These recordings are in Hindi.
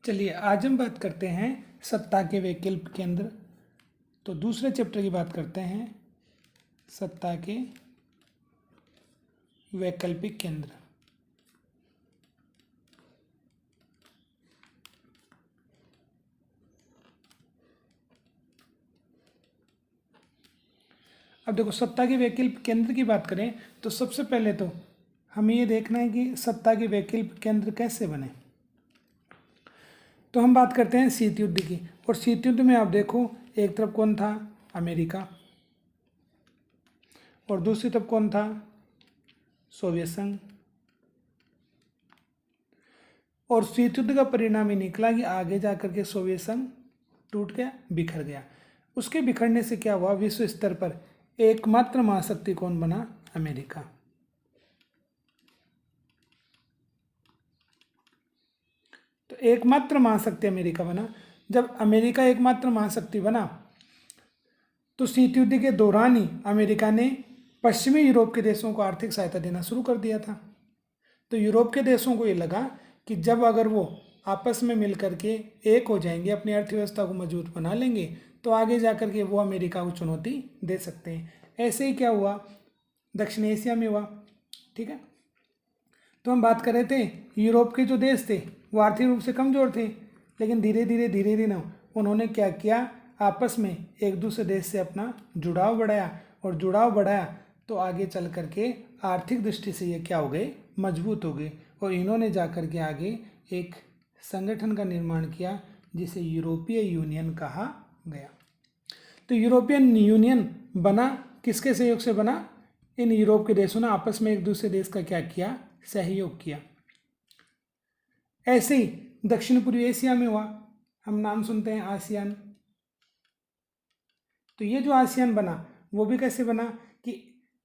चलिए आज हम बात करते हैं सत्ता के वैकल्पिक केंद्र। तो दूसरे चैप्टर की बात करते हैं सत्ता के वैकल्पिक केंद्र। अब देखो सत्ता के वैकल्पिक केंद्र की बात करें तो सबसे पहले तो हमें ये देखना है कि सत्ता के वैकल्पिक केंद्र कैसे बने। तो हम बात करते हैं शीत युद्ध की, और शीत युद्ध में आप देखो एक तरफ कौन था, अमेरिका, और दूसरी तरफ कौन था, सोवियत संघ। और शीत युद्ध का परिणाम ये निकला कि आगे जाकर के सोवियत संघ टूट गया, बिखर गया। उसके बिखरने से क्या हुआ, विश्व स्तर पर एकमात्र महाशक्ति कौन बना, अमेरिका। तो एकमात्र महाशक्ति अमेरिका बना। जब अमेरिका एकमात्र महाशक्ति बना तो शीत युद्ध के दौरान ही अमेरिका ने पश्चिमी यूरोप के देशों को आर्थिक सहायता देना शुरू कर दिया था। तो यूरोप के देशों को ये लगा कि जब अगर वो आपस में मिल करके एक हो जाएंगे, अपनी अर्थव्यवस्था को मजबूत बना लेंगे, तो आगे जा कर के वो अमेरिका को चुनौती दे सकते हैं। ऐसे ही क्या हुआ, दक्षिण एशिया में हुआ। ठीक है, तो हम बात कर रहे थे यूरोप के जो देश थे वो आर्थिक रूप से कमज़ोर थे, लेकिन धीरे धीरे ना उन्होंने क्या किया, आपस में एक दूसरे देश से अपना जुड़ाव बढ़ाया, और जुड़ाव बढ़ाया तो आगे चल करके आर्थिक दृष्टि से ये क्या हो गए, मजबूत हो गए। और इन्होंने जा कर के आगे एक संगठन का निर्माण किया जिसे यूरोपीय यूनियन कहा गया। तो यूरोपियन यूनियन बना किसके सहयोग से बना, इन यूरोप के देशों ने आपस में एक दूसरे देश का क्या किया, सहयोग किया। ऐसे ही दक्षिण पूर्वी एशिया में हुआ, हम नाम सुनते हैं आसियान। तो ये जो आसियान बना वो भी कैसे बना कि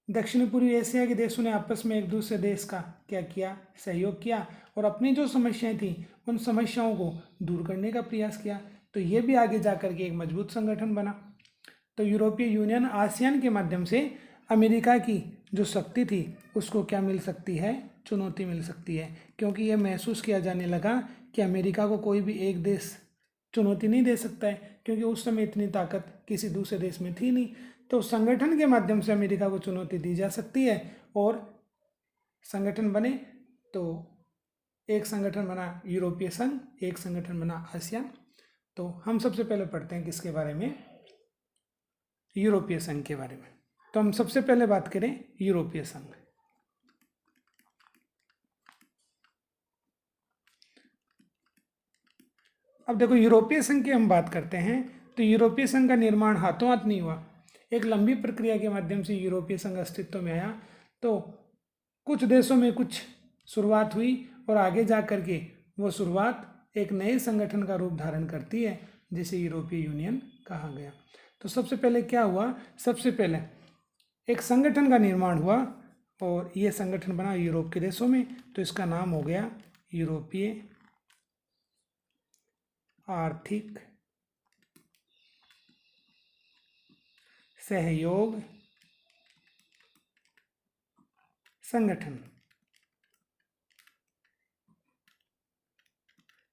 दक्षिण पूर्वी एशिया के देशों ने आपस में एक दूसरे देश का क्या किया, सहयोग किया, और अपनी जो समस्याएं थी उन समस्याओं को दूर करने का प्रयास किया। तो ये भी आगे जा कर के एक मजबूत संगठन बना। तो यूरोपीय यूनियन आसियान के माध्यम से अमेरिका की जो शक्ति थी उसको क्या मिल सकती है, चुनौती मिल सकती है, क्योंकि यह महसूस किया जाने लगा कि अमेरिका को कोई भी एक देश चुनौती नहीं दे सकता है, क्योंकि उस समय इतनी ताकत किसी दूसरे देश में थी नहीं। तो संगठन के माध्यम से अमेरिका को चुनौती दी जा सकती है, और संगठन बने तो एक संगठन बना यूरोपीय संघ, एक संगठन बना आसियान। तो हम सबसे पहले पढ़ते हैं किसके बारे में, यूरोपीय संघ के बारे में। तो हम सबसे पहले बात करें यूरोपीय संघ। अब देखो यूरोपीय संघ की हम बात करते हैं तो यूरोपीय संघ का निर्माण हाथों हाथ नहीं हुआ, एक लंबी प्रक्रिया के माध्यम से यूरोपीय संघ अस्तित्व में आया। तो कुछ देशों में कुछ शुरुआत हुई, और आगे जा कर के वो शुरुआत एक नए संगठन का रूप धारण करती है जिसे यूरोपीय यूनियन कहा गया। तो सबसे पहले क्या हुआ, सबसे पहले एक संगठन का निर्माण हुआ, और ये संगठन बना यूरोप के देशों में। तो इसका नाम हो गया यूरोपीय आर्थिक सहयोग संगठन।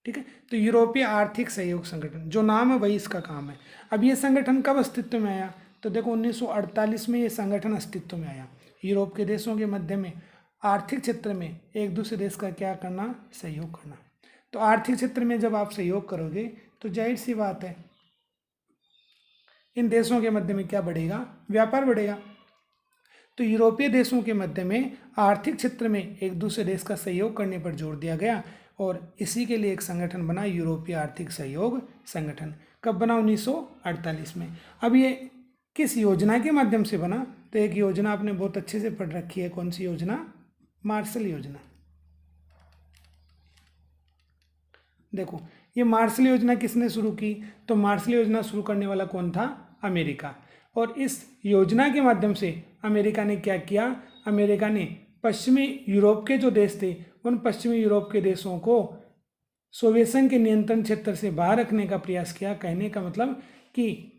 ठीक है, तो यूरोपीय आर्थिक सहयोग संगठन जो नाम है वही इसका काम है। अब ये संगठन कब अस्तित्व में आया, तो देखो 1948 में ये संगठन अस्तित्व में आया। यूरोप के देशों के मध्य में आर्थिक क्षेत्र में एक दूसरे देश का क्या करना, सहयोग करना। तो आर्थिक क्षेत्र में जब आप सहयोग करोगे तो जाहिर सी बात है इन देशों के मध्य में क्या बढ़ेगा, व्यापार बढ़ेगा। तो यूरोपीय देशों के मध्य में आर्थिक क्षेत्र में एक दूसरे देश का सहयोग करने पर जोर दिया गया, और इसी के लिए एक संगठन बना यूरोपीय आर्थिक सहयोग संगठन। कब बना, 1948 में। अब ये किस योजना के माध्यम से बना, तो एक योजना आपने बहुत अच्छे से पढ़ रखी है, कौन सी योजना, मार्शल योजना। देखो ये मार्शल योजना किसने शुरू की, तो मार्शल योजना शुरू करने वाला कौन था, अमेरिका। और इस योजना के माध्यम से अमेरिका ने क्या किया, अमेरिका ने पश्चिमी यूरोप के जो देश थे उन पश्चिमी यूरोप के देशों को सोवियत संघ के नियंत्रण क्षेत्र से बाहर रखने का प्रयास किया। कहने का मतलब कि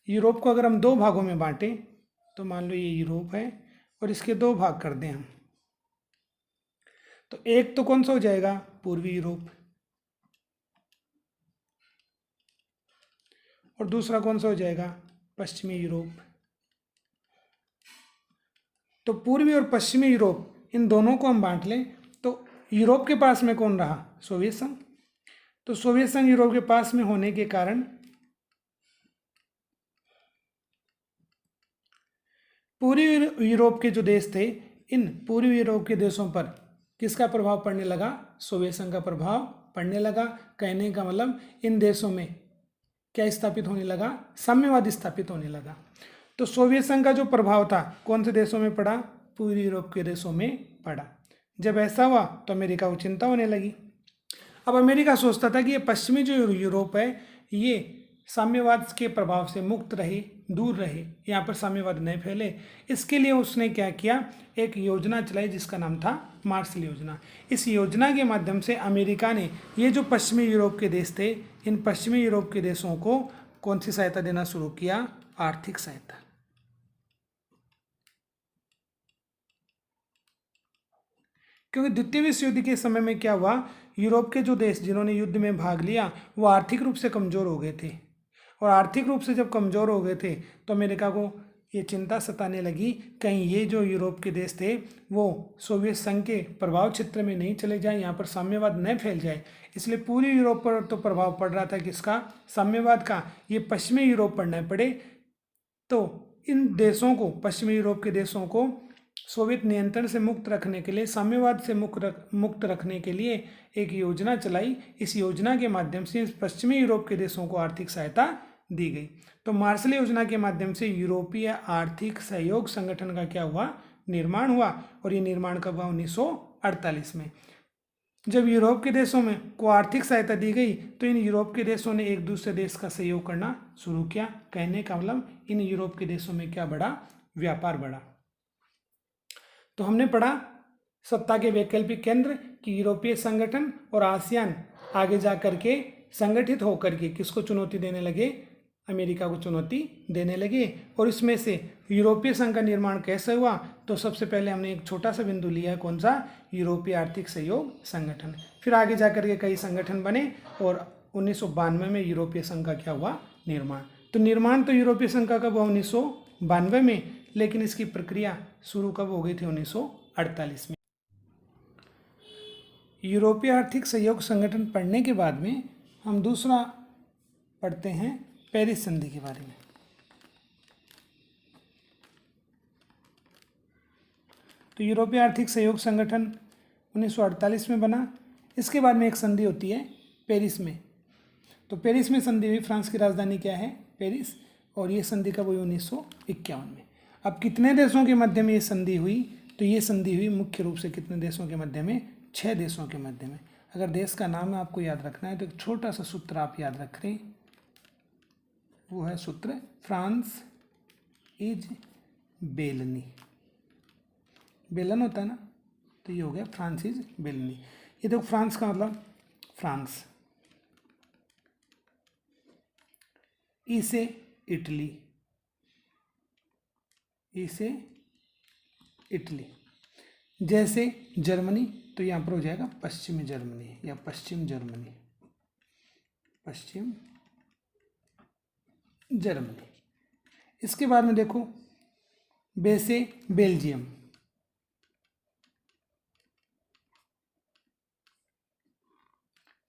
यूरोप को अगर हम दो भागों में बांटें, तो मान लो ये यूरोप है और इसके दो भाग कर दें हम, तो एक तो कौन सा हो जाएगा, पूर्वी यूरोप, और दूसरा कौन सा हो जाएगा, पश्चिमी यूरोप। तो पूर्वी और पश्चिमी यूरोप इन दोनों को हम बांट लें तो यूरोप के पास में कौन रहा, सोवियत संघ। तो सोवियत संघ यूरोप के पास में होने के कारण पूर्वी यूरोप के जो देश थे, इन पूर्वी यूरोप के देशों पर किसका प्रभाव पड़ने लगा, सोवियत संघ का प्रभाव पड़ने लगा। कहने का मतलब इन देशों में क्या स्थापित होने लगा, साम्यवाद स्थापित होने लगा। तो सोवियत संघ का जो प्रभाव था कौन से देशों में पड़ा, पूर्वी यूरोप के देशों में पड़ा। जब ऐसा हुआ तो अमेरिका को चिंता होने लगी। अब अमेरिका सोचता था कि ये पश्चिमी जो यूरोप है ये साम्यवाद के प्रभाव से मुक्त रहे, दूर रहे, यहाँ पर साम्यवाद नहीं फैले। इसके लिए उसने क्या किया, एक योजना चलाई जिसका नाम था मार्शल योजना। इस योजना के माध्यम से अमेरिका ने ये जो पश्चिमी यूरोप के देश थे, इन पश्चिमी यूरोप के देशों को कौन सी सहायता देना शुरू किया, आर्थिक सहायता। क्योंकि द्वितीय विश्व युद्ध के समय में क्या हुआ, यूरोप के जो देश जिन्होंने युद्ध में भाग लिया वो आर्थिक रूप से कमज़ोर हो गए थे, और आर्थिक रूप से जब कमज़ोर हो गए थे तो अमेरिका को ये चिंता सताने लगी कहीं ये जो यूरोप के देश थे वो सोवियत संघ के प्रभाव क्षेत्र में नहीं चले जाएं, यहाँ पर साम्यवाद न फैल जाए। इसलिए पूरी यूरोप पर तो प्रभाव पड़ रहा था किसका, साम्यवाद का, ये पश्चिमी यूरोप पर न पड़े। तो इन देशों को, पश्चिमी यूरोप के देशों को सोवियत नियंत्रण से मुक्त रखने के लिए, साम्यवाद से मुक्त रखने के लिए एक योजना चलाई। इस योजना के माध्यम से पश्चिमी यूरोप के देशों को आर्थिक सहायता दी गई। तो मार्शल योजना के माध्यम से यूरोपीय आर्थिक सहयोग संगठन का क्या हुआ, निर्माण हुआ। और ये निर्माण कब हुआ, 1948 में। जब यूरोप के देशों में को आर्थिक सहायता दी गई तो इन यूरोप के देशों ने एक दूसरे देश का सहयोग करना शुरू किया। कहने का मतलब इन यूरोप के देशों में क्या बढ़ा, व्यापार बढ़ा। तो हमने पढ़ा सत्ता के वैकल्पिक केंद्र कि यूरोपीय संगठन और आसियान आगे जा कर के संगठित होकर के किसको चुनौती देने लगे, अमेरिका को चुनौती देने लगे। और इसमें से यूरोपीय संघ का निर्माण कैसे हुआ, तो सबसे पहले हमने एक छोटा सा बिंदु लिया है, कौन सा, यूरोपीय आर्थिक सहयोग संगठन। फिर आगे जा कर के कई संगठन बने और 1992 में यूरोपीय संघ का क्या हुआ, निर्माण। तो निर्माण तो यूरोपीय संघ का कब हुआ, 1992 में, लेकिन इसकी प्रक्रिया शुरू कब हो गई थी, 1948 में। यूरोपीय आर्थिक सहयोग संगठन पढ़ने के बाद में हम दूसरा पढ़ते हैं पेरिस संधि के बारे में। तो यूरोपीय आर्थिक सहयोग संगठन 1948 में बना। इसके बाद में एक संधि होती है पेरिस में। तो पेरिस में संधि हुई, फ्रांस की राजधानी क्या है, पेरिस। और ये संधि कब हुई, 1951 में। अब कितने देशों के मध्य में ये संधि हुई, तो ये संधि हुई मुख्य रूप से कितने देशों के मध्य में, 6 देशों के मध्य में। अगर देश का नाम आपको याद रखना है तो एक छोटा सा सूत्र आप याद रखें, वो है सूत्र फ्रांस इज बेलनी। बेलन होता है ना, तो ये हो गया फ्रांस इज बेलनी। ये देखो फ्रांस का मतलब फ्रांस, ई से इटली, ई से इटली। जैसे जर्मनी, तो यहाँ पर हो जाएगा पश्चिमी जर्मनी या पश्चिम जर्मनी, पश्चिम जर्मनी। इसके बाद में देखो बे से बेल्जियम,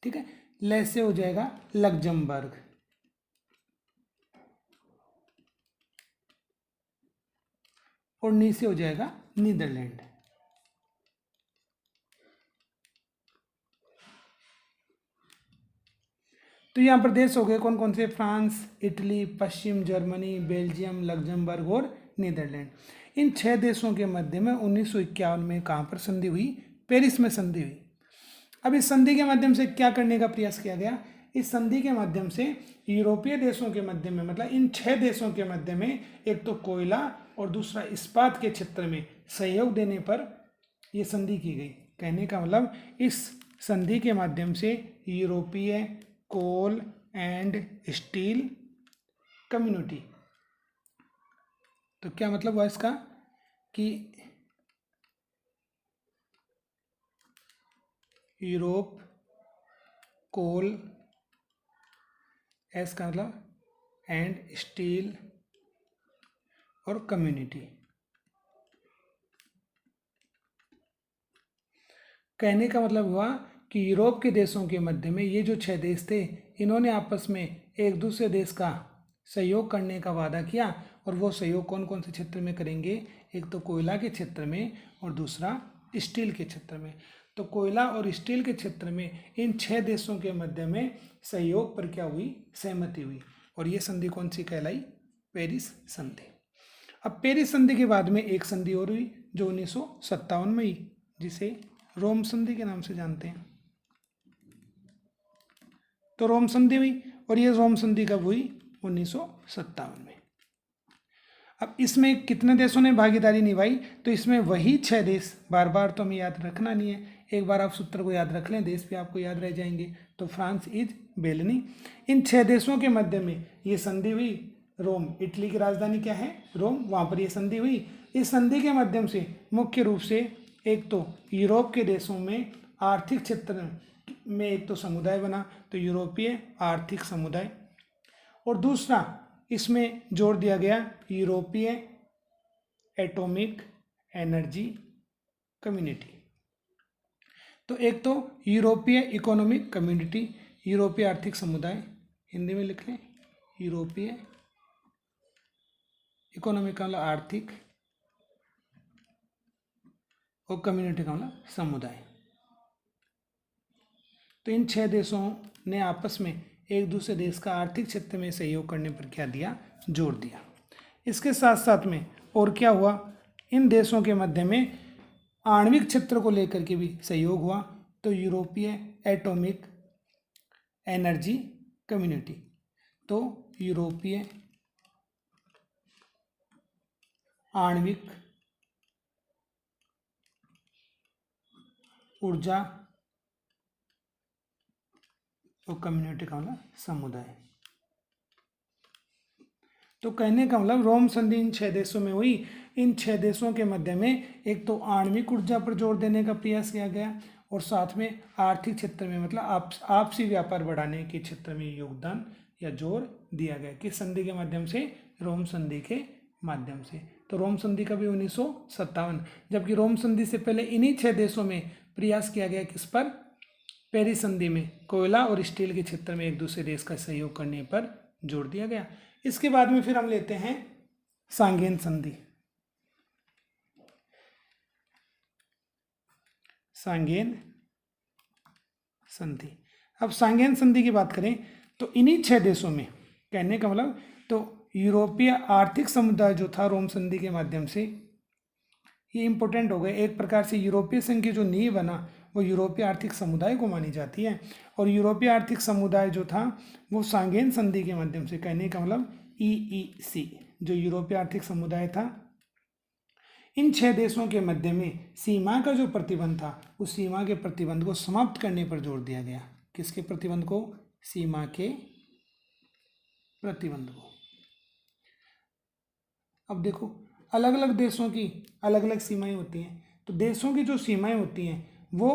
ठीक है। ले से हो जाएगा लग्जमबर्ग, और नी से हो जाएगा नीदरलैंड। तो यहाँ पर देश हो गए कौन कौन से, फ्रांस, इटली, पश्चिम जर्मनी, बेल्जियम, लग्जमबर्ग और नीदरलैंड। इन 6 देशों के मध्य में 1951 में कहाँ पर संधि हुई, पेरिस में संधि हुई। अब इस संधि के माध्यम से क्या करने का प्रयास किया गया, इस संधि के माध्यम से यूरोपीय देशों के मध्य में, मतलब इन 6 देशों के मध्य में, एक तो कोयला और दूसरा इस्पात के क्षेत्र में सहयोग देने पर यह संधि की गई। कहने का मतलब इस संधि के माध्यम से यूरोपीय कोल एंड स्टील कम्युनिटी, तो क्या मतलब हुआ इसका कि यूरोप कोल, एस का मतलब एंड स्टील और कम्युनिटी। कहने का मतलब हुआ कि यूरोप के देशों के मध्य में ये जो 6 देश थे, इन्होंने आपस में एक दूसरे देश का सहयोग करने का वादा किया। और वो सहयोग कौन कौन से क्षेत्र में करेंगे? एक तो कोयला के क्षेत्र में और दूसरा स्टील के क्षेत्र में। तो कोयला और स्टील के क्षेत्र में इन 6 देशों के मध्य में सहयोग पर क्या हुई? सहमति हुई। और ये संधि कौन सी कहलाई? पेरिस संधि। अब पेरिस संधि के बाद में एक संधि और हुई जो 1957 में हुई, जिसे रोम संधि के नाम से जानते हैं। तो रोम संधि हुई, और ये रोम संधि कब हुई? 1957 में। अब इसमें कितने देशों ने भागीदारी निभाई? तो इसमें वही 6 देश, बार बार तो हमें याद रखना नहीं है, एक बार आप सूत्र को याद रख लें, देश भी आपको याद रह जाएंगे। तो फ्रांस इज बेलनी। इन 6 देशों के मध्य में ये संधि हुई। रोम, इटली की राजधानी क्या है? रोम, वहाँ पर ये संधि हुई। इस संधि के माध्यम से मुख्य रूप से एक तो यूरोप के देशों में आर्थिक क्षेत्र में एक तो समुदाय बना, तो यूरोपीय आर्थिक समुदाय, और दूसरा इसमें जोड़ दिया गया यूरोपीय एटॉमिक एनर्जी कम्युनिटी। तो एक तो यूरोपीय इकोनॉमिक कम्युनिटी, यूरोपीय आर्थिक समुदाय, हिंदी में लिख लें यूरोपीय इकोनॉमिक का मतलब आर्थिक, और कम्युनिटी का मतलब समुदाय। तो इन 6 देशों ने आपस में एक दूसरे देश का आर्थिक क्षेत्र में सहयोग करने पर क्या दिया? जोर दिया। इसके साथ साथ में और क्या हुआ? इन देशों के मध्य में आणविक क्षेत्र को लेकर के भी सहयोग हुआ। तो यूरोपीय एटॉमिक एनर्जी कम्युनिटी, तो यूरोपीय आणविक ऊर्जा और कम्युनिटी का मतलब समुदाय। तो कहने का मतलब रोम संधि इन 6 देशों में हुई। इन 6 देशों के मध्य में एक तो आणविक ऊर्जा पर जोर देने का प्रयास किया गया, और साथ में आर्थिक क्षेत्र में मतलब आपसी व्यापार बढ़ाने के क्षेत्र में योगदान या जोर दिया गया। किस संधि के माध्यम से? रोम संधि के माध्यम से। तो रोम संधि का भी 1957, जबकि रोम संधि से पहले इन्हीं 6 देशों में प्रयास किया गया किस पर? पेरिस संधि में कोयला और स्टील के क्षेत्र में एक दूसरे देश का सहयोग करने पर जोर दिया गया। इसके बाद में फिर हम लेते हैं सांगेन संधि। सांगेन संधि। अब सांगेन संधि की बात करें तो इन्हीं 6 देशों में, कहने का मतलब तो यूरोपीय आर्थिक समुदाय जो था रोम संधि के माध्यम से, ये इंपॉर्टेंट हो गए। एक प्रकार से यूरोपीय संघ की जो नींव बना वो यूरोपीय आर्थिक समुदाय को मानी जाती है, और यूरोपीय आर्थिक समुदाय जो था वो सांगेन संधि के माध्यम से, कहने का मतलब EEC जो यूरोपीय आर्थिक समुदाय था, इन 6 देशों के मध्य में सीमा का जो प्रतिबंध था उस सीमा के प्रतिबंध को समाप्त करने पर जोर दिया गया। किसके प्रतिबंध को? सीमा के प्रतिबंध को। अब देखो अलग अलग देशों की अलग अलग सीमाएं होती हैं, तो देशों की जो सीमाएं होती हैं वो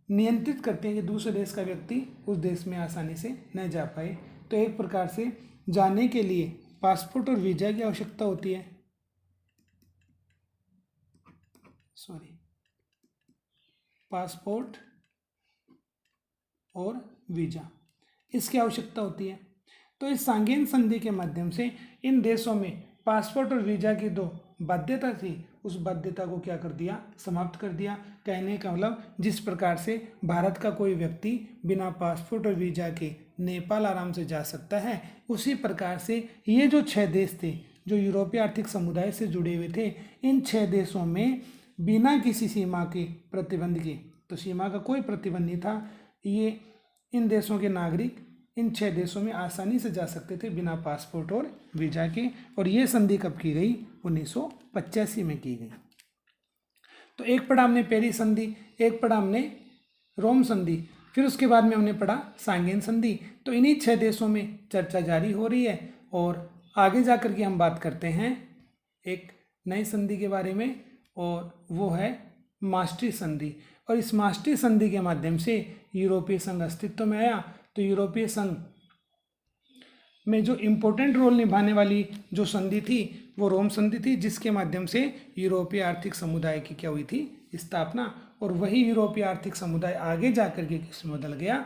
नियंत्रित करते हैं कि दूसरे देश का व्यक्ति उस देश में आसानी से न जा पाए। तो एक प्रकार से जाने के लिए पासपोर्ट और वीज़ा की आवश्यकता होती है, पासपोर्ट और वीज़ा, इसकी आवश्यकता होती है। तो इस सांगेन संधि के माध्यम से इन देशों में पासपोर्ट और वीज़ा की जो बाध्यता थी उस बाध्यता को क्या कर दिया? समाप्त कर दिया। कहने का मतलब जिस प्रकार से भारत का कोई व्यक्ति बिना पासपोर्ट और वीज़ा के नेपाल आराम से जा सकता है, उसी प्रकार से ये जो 6 देश थे जो यूरोपीय आर्थिक समुदाय से जुड़े हुए थे, इन 6 देशों में बिना किसी सीमा के प्रतिबंध के, तो सीमा का कोई प्रतिबंध नहीं था, ये इन देशों के नागरिक इन 6 देशों में आसानी से जा सकते थे बिना पासपोर्ट और वीज़ा के। और ये संधि कब की गई? 1985 में की गई। तो एक पढ़ा हमने पेरिस संधि, एक पढ़ा हमने रोम संधि, फिर उसके बाद में हमने पढ़ा सांगेन संधि। तो इन्हीं 6 देशों में चर्चा जारी हो रही है, और आगे जा कर के हम बात करते हैं एक नई संधि के बारे में, और वो है maastricht संधि। और इस maastricht संधि के माध्यम से यूरोपीय संघ अस्तित्व में आया। तो यूरोपीय संघ में जो इम्पोर्टेंट रोल निभाने वाली जो संधि थी वो रोम संधि थी, जिसके माध्यम से यूरोपीय आर्थिक समुदाय की क्या हुई थी, स्थापना। और वही यूरोपीय आर्थिक समुदाय आगे जाकर के किसमें बदल गया,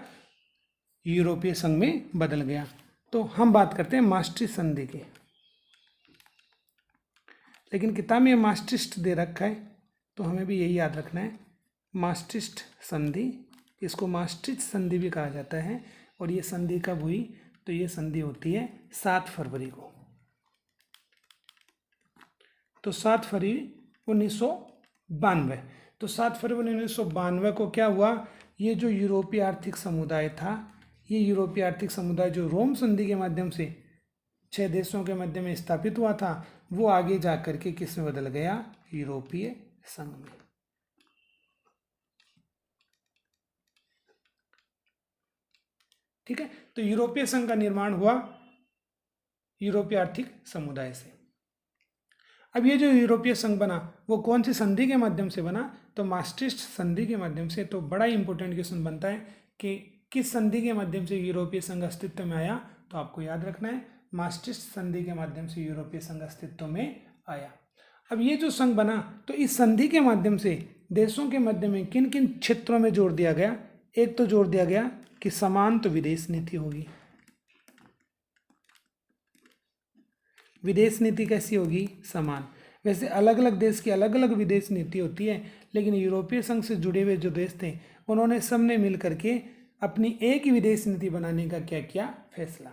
यूरोपीय संघ में बदल गया। तो हम बात करते हैं मास्ट्रिस्ट संधि की, लेकिन किताब में मास्ट्रिस्ट दे रखा है तो हमें भी यही याद रखना है, मास्ट्रिस्ट संधि। इसको मास्ट्रिस्ट संधि भी कहा जाता है। और ये संधि कब हुई, तो ये संधि होती है 7 फरवरी को। तो 7 फरवरी 1992। तो 7 फरवरी 1992 को क्या हुआ, ये जो यूरोपीय आर्थिक समुदाय था, ये यूरोपीय आर्थिक समुदाय जो रोम संधि के माध्यम से 6 देशों के मध्य में स्थापित हुआ था, वो आगे जा करके किस में बदल गया, यूरोपीय संघ में। ठीक है, तो यूरोपीय संघ का निर्माण हुआ यूरोपीय आर्थिक समुदाय से। अब ये जो यूरोपीय संघ बना वो कौन सी संधि के माध्यम से बना, तो मास्ट्रिस्ट संधि के माध्यम से। तो बड़ा इंपॉर्टेंट क्वेश्चन बनता है कि किस संधि के माध्यम से यूरोपीय संघ अस्तित्व में आया, तो आपको याद रखना है मास्ट्रिस्ट संधि के माध्यम से यूरोपीय संघ अस्तित्व में आया। अब ये जो संघ बना, तो इस संधि के माध्यम से देशों के मध्य में किन किन क्षेत्रों में जोड़ दिया गया, एक तो जोड़ दिया गया कि समान तो विदेश नीति होगी। विदेश नीति कैसी होगी, समान। वैसे अलग अलग देश की अलग अलग विदेश नीति होती है, लेकिन यूरोपीय संघ से जुड़े हुए जो देश थे उन्होंने सबने मिल करके अपनी एक ही विदेश नीति बनाने का क्या किया, फैसला।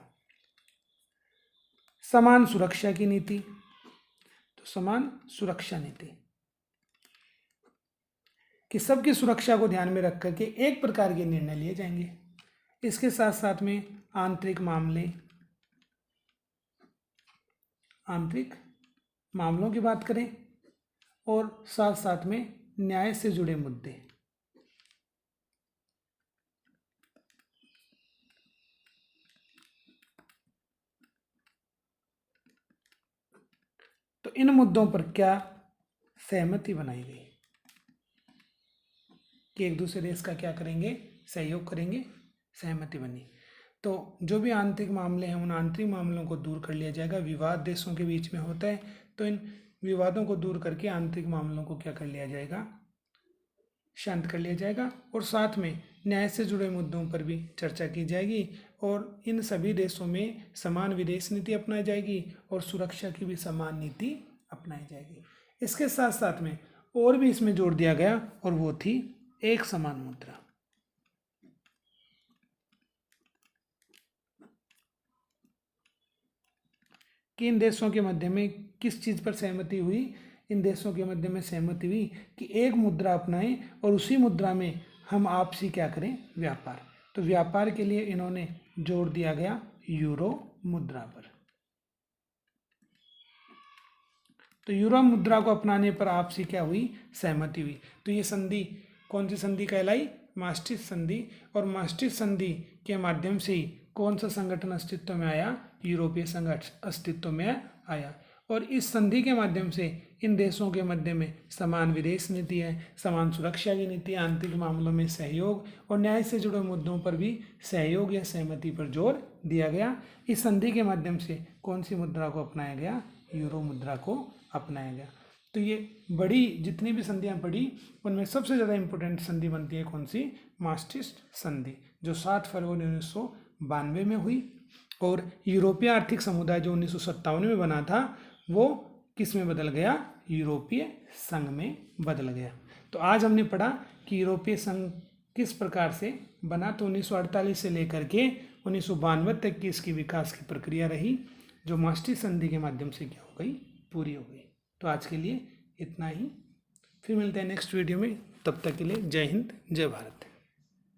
समान सुरक्षा की नीति, तो समान सुरक्षा नीति कि सबकी सुरक्षा को ध्यान में रख करके एक प्रकार के निर्णय लिए जाएंगे। इसके साथ साथ में आंतरिक मामलों की बात करें और साथ साथ में न्याय से जुड़े मुद्दे। तो इन मुद्दों पर क्या सहमति बनाई गई कि एक दूसरे देश का क्या करेंगे, सहयोग करेंगे, सहमति बनी। तो जो भी आंतरिक मामले हैं उन आंतरिक मामलों को दूर कर लिया जाएगा। विवाद देशों के बीच में होता है, तो इन विवादों को दूर करके आंतरिक मामलों को क्या कर लिया जाएगा, शांत कर लिया जाएगा। और साथ में न्याय से जुड़े मुद्दों पर भी चर्चा की जाएगी और इन सभी देशों में समान विदेश नीति अपनाई जाएगी और सुरक्षा की भी समान नीति अपनाई जाएगी। इसके साथ साथ में और भी इसमें जोड़ दिया गया और वो थी एक समान मुद्रा। कि इन देशों के मध्य में किस चीज़ पर सहमति हुई, इन देशों के मध्य में सहमति हुई कि एक मुद्रा अपनाएं और उसी मुद्रा में हम आपसी क्या करें, व्यापार। तो व्यापार के लिए इन्होंने जोर दिया गया यूरो मुद्रा पर। तो यूरो मुद्रा को अपनाने पर आपसी क्या हुई, सहमति हुई। तो ये संधि कौन सी संधि कहलाई, मास्ट्रिस्ट संधि। और मास्ट्रिस्ट संधि के माध्यम से ही कौन सा संगठन अस्तित्व में आया, यूरोपीय संघ अस्तित्व में आया। और इस संधि के माध्यम से इन देशों के मध्य में समान विदेश नीति है, समान सुरक्षा की नीति, आंतरिक मामलों में सहयोग और न्याय से जुड़े मुद्दों पर भी सहयोग या सहमति पर जोर दिया गया। इस संधि के माध्यम से कौन सी मुद्रा को अपनाया गया, यूरो मुद्रा को अपनाया गया। तो ये बड़ी जितनी भी संधियाँ पढ़ी उनमें सबसे ज़्यादा इम्पोर्टेंट संधि बनती है कौन सी, मास्ट्रिस्ट संधि, जो 7 फरवरी 1992 में हुई। और यूरोपीय आर्थिक समुदाय जो 1957 में बना था वो किस में बदल गया, यूरोपीय संघ में बदल गया। तो आज हमने पढ़ा कि यूरोपीय संघ किस प्रकार से बना। तो 1948 से लेकर के 1992 तक की इसकी विकास की प्रक्रिया रही, जो मास्ट्रिस्ट संधि के माध्यम से क्या हो गई, पूरी हो गई। तो आज के लिए इतना ही, फिर मिलते हैं नेक्स्ट वीडियो में। तब तक के लिए जय हिंद, जय भारत।